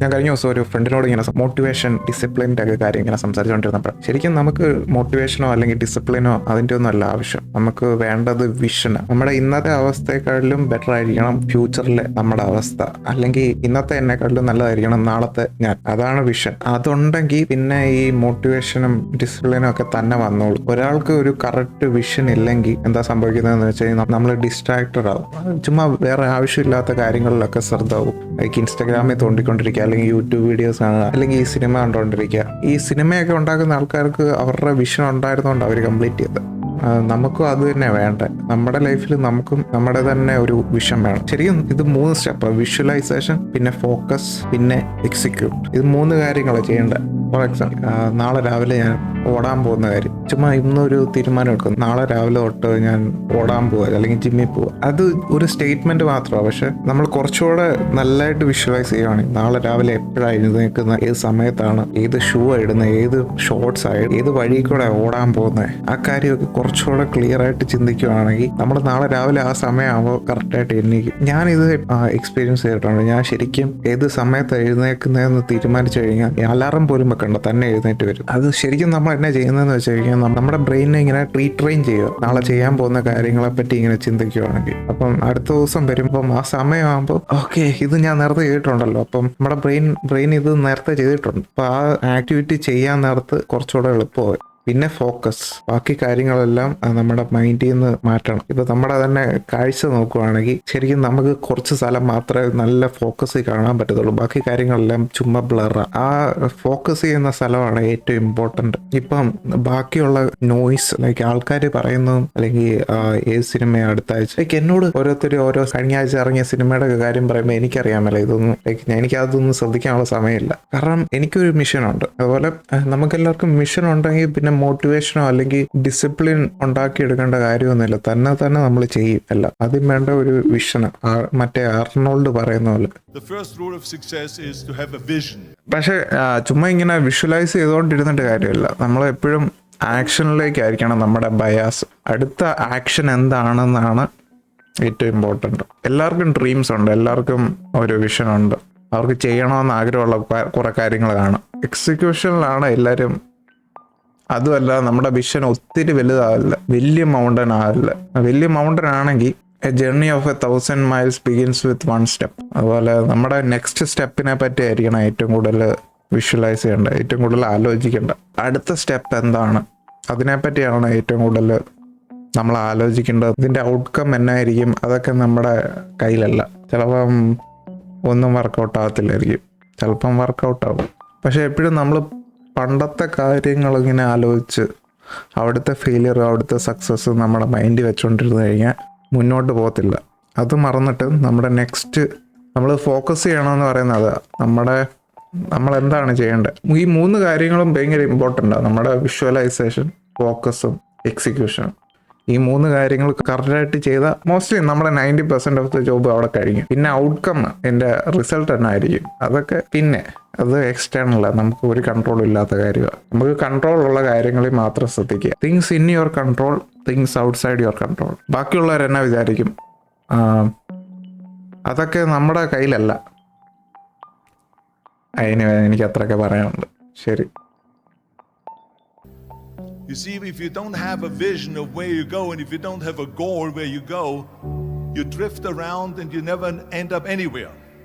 ഞാൻ കഴിഞ്ഞ ദിവസം ഒരു ഫ്രണ്ടിനോട് ഇങ്ങനെ മോട്ടിവേഷൻ ഡിസിപ്ലിൻ്റെ ഒക്കെ കാര്യം ഇങ്ങനെ സംസാരിച്ചുകൊണ്ടിരുന്നപ്പോൾ ശരിക്കും നമുക്ക് മോട്ടിവേഷനോ അല്ലെങ്കിൽ ഡിസിപ്ലിനോ അതിൻ്റെ ഒന്നും അല്ല ആവശ്യം. നമുക്ക് വേണ്ടത് വിഷനാണ്. നമ്മുടെ ഇന്നത്തെ അവസ്ഥയെക്കാളിലും ബെറ്റർ ആയിരിക്കണം ഫ്യൂച്ചറിലെ നമ്മുടെ അവസ്ഥ, അല്ലെങ്കിൽ ഇന്നത്തെ എന്നെക്കാളിലും നല്ലതായിരിക്കണം നാളത്തെ ഞാൻ. അതാണ് വിഷൻ. അതുണ്ടെങ്കിൽ പിന്നെ ഈ മോട്ടിവേഷനും ഡിസിപ്ലിനും ഒക്കെ തന്നെ വന്നോളൂ. ഒരാൾക്ക് ഒരു കറക്റ്റ് വിഷൻ ഇല്ലെങ്കിൽ എന്താ സംഭവിക്കുന്നതെന്ന് വെച്ച് കഴിഞ്ഞാൽ നമ്മൾ ഡിസ്ട്രാക്റ്റഡ് ആവും. ചുമ്മാ വേറെ ആവശ്യമില്ലാത്ത കാര്യങ്ങളിലൊക്കെ ശ്രദ്ധ ആവും. ലൈക്ക് ഇൻസ്റ്റാഗ്രാമിൽ തോണ്ടിക്കൊണ്ടിരിക്കുക, അല്ലെങ്കിൽ യൂട്യൂബ് വീഡിയോസ് കാണുക, അല്ലെങ്കിൽ ഈ സിനിമ കണ്ടുകൊണ്ടിരിക്കുക. ഈ സിനിമയൊക്കെ ഉണ്ടാക്കുന്ന ആൾക്കാർക്ക് അവരുടെ വിഷൻ ഉണ്ടായിരുന്നതുകൊണ്ട് അവർ കംപ്ലീറ്റ് ചെയ്ത്. നമുക്കും അത് തന്നെ വേണ്ട. നമ്മുടെ ലൈഫിൽ നമുക്കും നമ്മുടെ തന്നെ ഒരു വിഷൻ വേണം. ശരിക്കും ഇത് 3 സ്റ്റെപ്പ്: വിഷ്വലൈസേഷൻ, പിന്നെ ഫോക്കസ്, പിന്നെ എക്സിക്യൂട്ട്. ഇത് 3 കാര്യങ്ങളാണ് ചെയ്യേണ്ടത്. ഫോർ എക്സാമ്പിൾ, നാളെ രാവിലെ ഞാൻ ഓടാൻ പോകുന്ന കാര്യം, ചുമ്മാ ഇന്നൊരു തീരുമാനം എടുക്കും, നാളെ രാവിലെ തൊട്ട് ഞാൻ ഓടാൻ പോവുക അല്ലെങ്കിൽ ജിമ്മിൽ പോവുക. അത് ഒരു സ്റ്റേറ്റ്മെന്റ് മാത്രമാണ്. പക്ഷെ നമ്മൾ കുറച്ചുകൂടെ നല്ലതായിട്ട് വിഷ്വലൈസ് ചെയ്യുകയാണെങ്കിൽ നാളെ രാവിലെ എപ്പോഴാണ് എഴുന്നേൽക്കുന്നത്, ഏത് സമയത്താണ്, ഏത് ഷൂ ഇടുന്നത്, ഏത് ഷോർട്സ് ആയി, ഏത് വഴി കൂടെ ഓടാൻ പോകുന്നത്, ആ കാര്യമൊക്കെ കുറച്ചുകൂടെ ക്ലിയർ ആയിട്ട് ചിന്തിക്കുകയാണെങ്കിൽ നമ്മൾ നാളെ രാവിലെ ആ സമയമാകുമ്പോൾ കറക്റ്റായിട്ട് എണീക്കും. ഞാനിത് എക്സ്പീരിയൻസ് ചെയ്തിട്ടുണ്ട്. ഞാൻ ശരിക്കും ഏത് സമയത്ത് എഴുന്നേൽക്കുന്നതെന്ന് തീരുമാനിച്ചു കഴിഞ്ഞാൽ അലാറം പോലും വെക്കണ്ട, തന്നെ എഴുന്നേറ്റ് വരും. അത് ശരിക്കും നമ്മൾ എന്നെ ചെയ്യുന്നതെന്ന് വെച്ച് കഴിഞ്ഞാൽ നമ്മുടെ ബ്രെയിനെ ഇങ്ങനെ റീട്രെയിൻ ചെയ്യുക. നാളെ ചെയ്യാൻ പോകുന്ന കാര്യങ്ങളെ പറ്റി ഇങ്ങനെ ചിന്തിക്കുകയാണെങ്കിൽ അപ്പം അടുത്ത ദിവസം വരുമ്പം ആ സമയമാകുമ്പോൾ ഓക്കെ, ഇത് ഞാൻ നേരത്തെ ചെയ്തിട്ടുണ്ടല്ലോ. അപ്പം നമ്മുടെ ബ്രെയിൻ ഇത് നേരത്തെ ചെയ്തിട്ടുണ്ട്. അപ്പം ആ ആക്ടിവിറ്റി ചെയ്യാൻ നേരത്ത് കുറച്ചുകൂടെ എളുപ്പമായി. പിന്നെ ഫോക്കസ്. ബാക്കി കാര്യങ്ങളെല്ലാം നമ്മുടെ മൈൻഡിൽ നിന്ന് മാറ്റണം. ഇപ്പൊ നമ്മുടെ തന്നെ കാഴ്ച നോക്കുവാണെങ്കിൽ ശരിക്കും നമുക്ക് കുറച്ച് സ്ഥലം മാത്രമേ നല്ല ഫോക്കസ് കാണാൻ പറ്റത്തുള്ളൂ. ബാക്കി കാര്യങ്ങളെല്ലാം ചുമ്മാ ബ്ലറാണ്. ആ ഫോക്കസ് ചെയ്യുന്ന സ്ഥലമാണ് ഏറ്റവും ഇമ്പോർട്ടന്റ്. ഇപ്പം ബാക്കിയുള്ള നോയ്സ്, ലൈക്ക് ആൾക്കാർ പറയുന്നതും അല്ലെങ്കിൽ ഏത് സിനിമ അടുത്ത ആഴ്ച, ലൈക്ക് എന്നോട് ഓരോരുത്തർ ഓരോ കഴിഞ്ഞ ആഴ്ച ഇറങ്ങിയ സിനിമയുടെ ഒക്കെ കാര്യം പറയുമ്പോൾ എനിക്കറിയാമല്ലോ ഇതൊന്നും, ലൈക്ക് എനിക്കതൊന്നും ശ്രദ്ധിക്കാനുള്ള സമയമില്ല. കാരണം എനിക്കൊരു മിഷനുണ്ട്. അതുപോലെ നമുക്കെല്ലാവർക്കും മിഷൻ ഉണ്ടെങ്കിൽ പിന്നെ മോട്ടിവേഷനോ അല്ലെങ്കിൽ ഡിസിപ്ലിൻ ഉണ്ടാക്കിയെടുക്കേണ്ട കാര്യമൊന്നുമില്ല. തന്നെ നമ്മൾ ചെയ്യും എല്ലാം. ആദ്യം വേണ്ട ഒരു വിഷൻ. മറ്റേ ആർണോൾഡ് പറയുന്ന പോലെ. പക്ഷെ ചുമ്മാ ഇങ്ങനെ വിഷ്വലൈസ് ചെയ്തുകൊണ്ടിരുന്നിട്ട് കാര്യമില്ല. നമ്മൾ എപ്പോഴും ആക്ഷനിലേക്കായിരിക്കണം നമ്മുടെ ബയാസ്. അടുത്ത ആക്ഷൻ എന്താണെന്നാണ് ഏറ്റവും ഇമ്പോർട്ടൻറ്റ്. എല്ലാവർക്കും ഡ്രീംസ് ഉണ്ട്, എല്ലാവർക്കും ഒരു വിഷൻ ഉണ്ട്, അവർക്ക് ചെയ്യണമെന്ന് ആഗ്രഹമുള്ള കുറെ കാര്യങ്ങൾ കാണും. എക്സിക്യൂഷനിലാണ് എല്ലാവരും. അതുമല്ല, നമ്മുടെ വിഷൻ ഒത്തിരി വലുതാവില്ല, വലിയ മൗണ്ടൻ ആവില്ല. വലിയ മൗണ്ടൻ ആണെങ്കിൽ A journey of 1000 miles begins with 1 step. അതുപോലെ നമ്മുടെ നെക്സ്റ്റ് സ്റ്റെപ്പിനെ പറ്റി ആയിരിക്കണം ഏറ്റവും കൂടുതൽ വിഷ്വലൈസ് ചെയ്യേണ്ടത്, ഏറ്റവും കൂടുതൽ ആലോചിക്കേണ്ടത്. അടുത്ത സ്റ്റെപ്പ് എന്താണ്, അതിനെപ്പറ്റിയാണ് ഏറ്റവും കൂടുതൽ നമ്മൾ ആലോചിക്കേണ്ടത്. ഇതിൻ്റെ ഔട്ട്കം എന്നായിരിക്കും, അതൊക്കെ നമ്മുടെ കയ്യിലല്ല. ചിലപ്പം ഒന്നും വർക്കൗട്ട് ആകത്തില്ലായിരിക്കും, ചിലപ്പം വർക്കൗട്ട് ആവും. പക്ഷെ എപ്പോഴും നമ്മൾ പണ്ടത്തെ കാര്യങ്ങളിങ്ങനെ ആലോചിച്ച് അവിടുത്തെ ഫെയിലിയറും അവിടുത്തെ സക്സസ്സും നമ്മുടെ മൈൻഡിൽ വെച്ചുകൊണ്ടിരുന്നു കഴിഞ്ഞാൽ മുന്നോട്ട് പോകത്തില്ല. അത് മറന്നിട്ട് നമ്മുടെ നെക്സ്റ്റ് നമ്മൾ ഫോക്കസ് ചെയ്യണമെന്ന് പറയുന്നത് നമ്മൾ എന്താണ് ചെയ്യേണ്ടത്. ഈ 3 കാര്യങ്ങളും ഭയങ്കര ഇമ്പോർട്ടൻ്റാണ്. നമ്മുടെ വിഷ്വലൈസേഷൻ, ഫോക്കസും എക്സിക്യൂഷനും. ഈ 3 കാര്യങ്ങൾ കറക്റ്റായിട്ട് ചെയ്താൽ മോസ്റ്റ്ലി നമ്മുടെ 90% ഓഫ് ദ ജോബ് അവിടെ കഴിഞ്ഞു. പിന്നെ ഔട്ട്കം, എൻ്റെ റിസൾട്ട് തന്നെ ആയിരിക്കും. അതൊക്കെ പിന്നെ അത് എക്സ്റ്റേണൽ, നമുക്ക് ഒരു കൺട്രോളും ഇല്ലാത്ത കാര്യമാണ്. നമുക്ക് കൺട്രോൾ ഉള്ള കാര്യങ്ങളിൽ മാത്രം ശ്രദ്ധിക്കുക. Things in your control, things outside your control. ബാക്കിയുള്ളവരെന്നാ വിചാരിക്കും, അതൊക്കെ നമ്മുടെ കയ്യിലല്ല. അതിന് എനിക്ക് അത്രയൊക്കെ പറയാനുണ്ട്. ശരി. You see, if you don't have a vision of where you go, and if you don't have a goal where you go, you drift around and you never end up anywhere.